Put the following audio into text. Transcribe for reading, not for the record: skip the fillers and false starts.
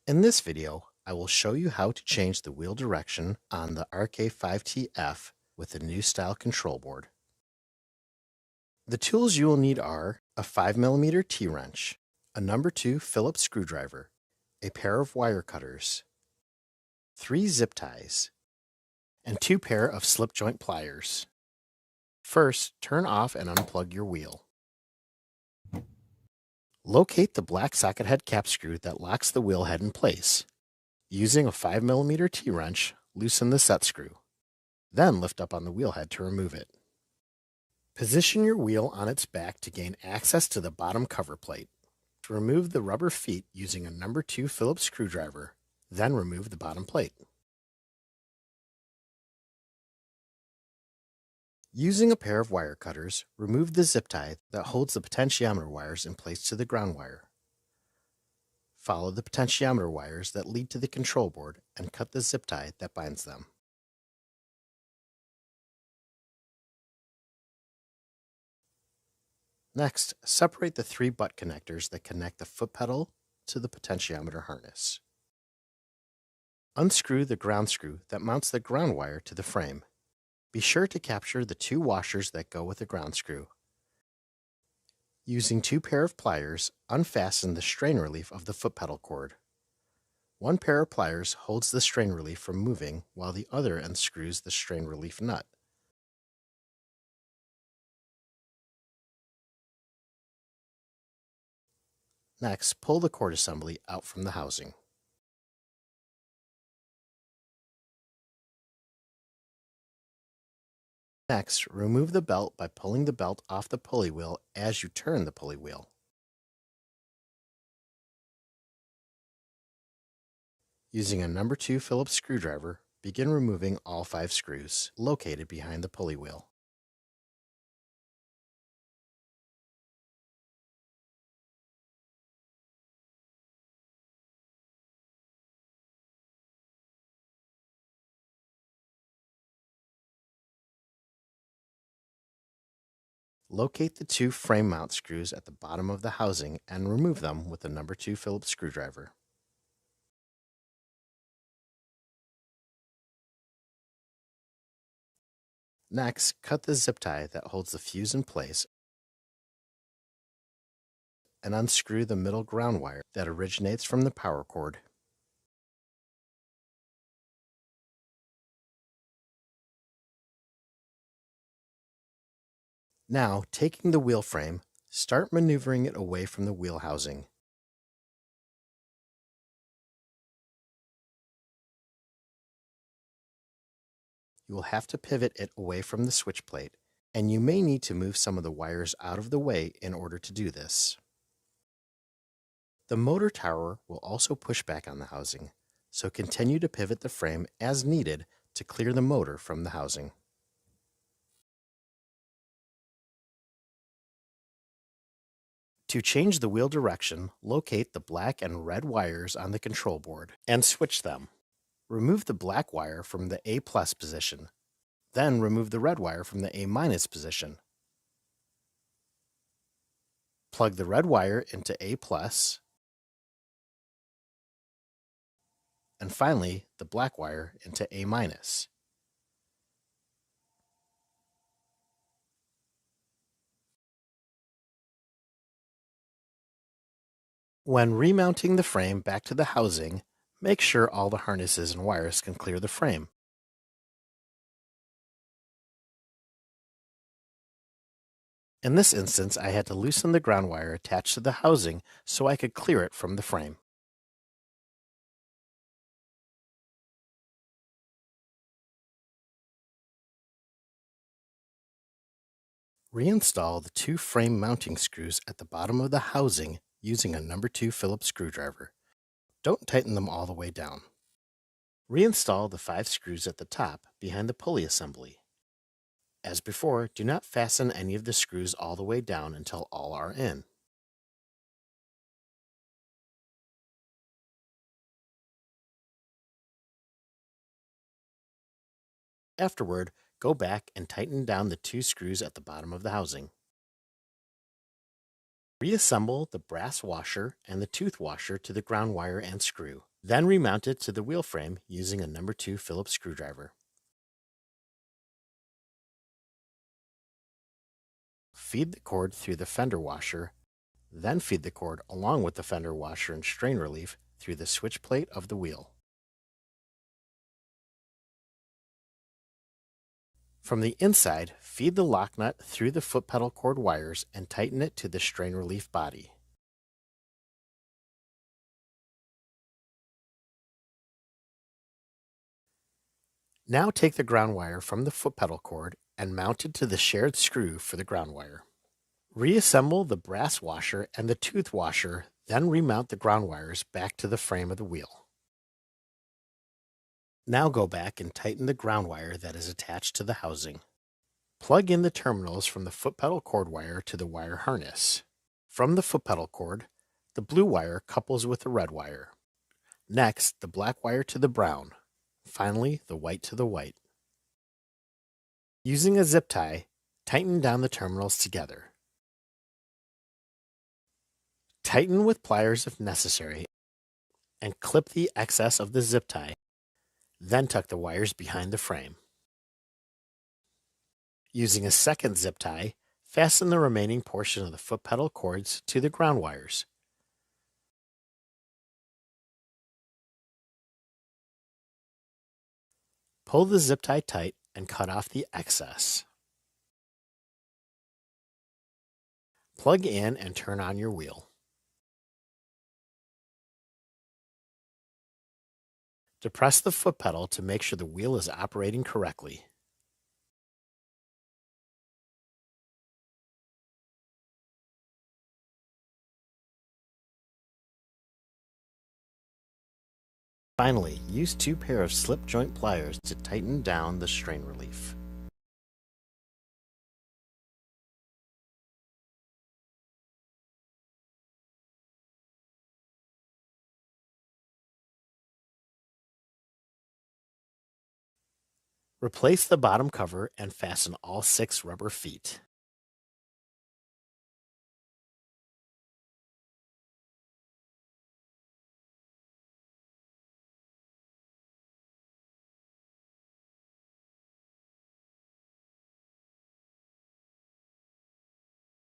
In this video, I will show you how to change the wheel direction on the RK5TF with the new style control board. The tools you will need are a 5mm T-wrench, a number 2 Phillips screwdriver, a pair of wire cutters, 3 zip ties, and 2 pair of slip joint pliers. First, turn off and unplug your wheel. Locate the black socket head cap screw that locks the wheel head in place. Using a 5mm T-wrench, loosen the set screw. Then lift up on the wheel head to remove it. Position your wheel on its back to gain access to the bottom cover plate. To remove the rubber feet using a number 2 Phillips screwdriver, then remove the bottom plate. Using a pair of wire cutters, remove the zip tie that holds the potentiometer wires in place to the ground wire. Follow the potentiometer wires that lead to the control board and cut the zip tie that binds them. Next, separate the 3 butt connectors that connect the foot pedal to the potentiometer harness. Unscrew the ground screw that mounts the ground wire to the frame. Be sure to capture the 2 washers that go with the ground screw. Using 2 pair of pliers, unfasten the strain relief of the foot pedal cord. 1 pair of pliers holds the strain relief from moving, while the other unscrews the strain relief nut. Next, pull the cord assembly out from the housing. Next, remove the belt by pulling the belt off the pulley wheel as you turn the pulley wheel. Using a number 2 Phillips screwdriver, begin removing all 5 screws located behind the pulley wheel. Locate the 2 frame mount screws at the bottom of the housing and remove them with the number 2 Phillips screwdriver. Next, cut the zip tie that holds the fuse in place and unscrew the middle ground wire that originates from the power cord. Now, taking the wheel frame, start maneuvering it away from the wheel housing. You will have to pivot it away from the switch plate, and you may need to move some of the wires out of the way in order to do this. The motor tower will also push back on the housing, so continue to pivot the frame as needed to clear the motor from the housing. To change the wheel direction, locate the black and red wires on the control board and switch them. Remove the black wire from the A+ position, then remove the red wire from the A- position. Plug the red wire into A+, and finally the black wire into A-. When remounting the frame back to the housing, make sure all the harnesses and wires can clear the frame. In this instance, I had to loosen the ground wire attached to the housing so I could clear it from the frame. Reinstall the 2 frame mounting screws at the bottom of the housing using a number 2 Phillips screwdriver. Don't tighten them all the way down. Reinstall the 5 screws at the top behind the pulley assembly. As before, do not fasten any of the screws all the way down until all are in. Afterward, go back and tighten down the 2 screws at the bottom of the housing. Reassemble the brass washer and the tooth washer to the ground wire and screw. Then remount it to the wheel frame using a number 2 Phillips screwdriver. Feed the cord through the fender washer, then feed the cord along with the fender washer and strain relief through the switch plate of the wheel. From the inside, feed the lock nut through the foot pedal cord wires and tighten it to the strain relief body. Now take the ground wire from the foot pedal cord and mount it to the shared screw for the ground wire. Reassemble the brass washer and the tooth washer, then remount the ground wires back to the frame of the wheel. Now go back and tighten the ground wire that is attached to the housing. Plug in the terminals from the foot pedal cord wire to the wire harness. From the foot pedal cord, the blue wire couples with the red wire. Next, the black wire to the brown. Finally, the white to the white. Using a zip tie, tighten down the terminals together. Tighten with pliers if necessary, and clip the excess of the zip tie. Then tuck the wires behind the frame. Using a second zip tie, fasten the remaining portion of the foot pedal cords to the ground wires. Pull the zip tie tight and cut off the excess. Plug in and turn on your wheel. Depress the foot pedal to make sure the wheel is operating correctly. Finally, use 2 pairs of slip joint pliers to tighten down the strain relief. Replace the bottom cover and fasten all 6 rubber feet.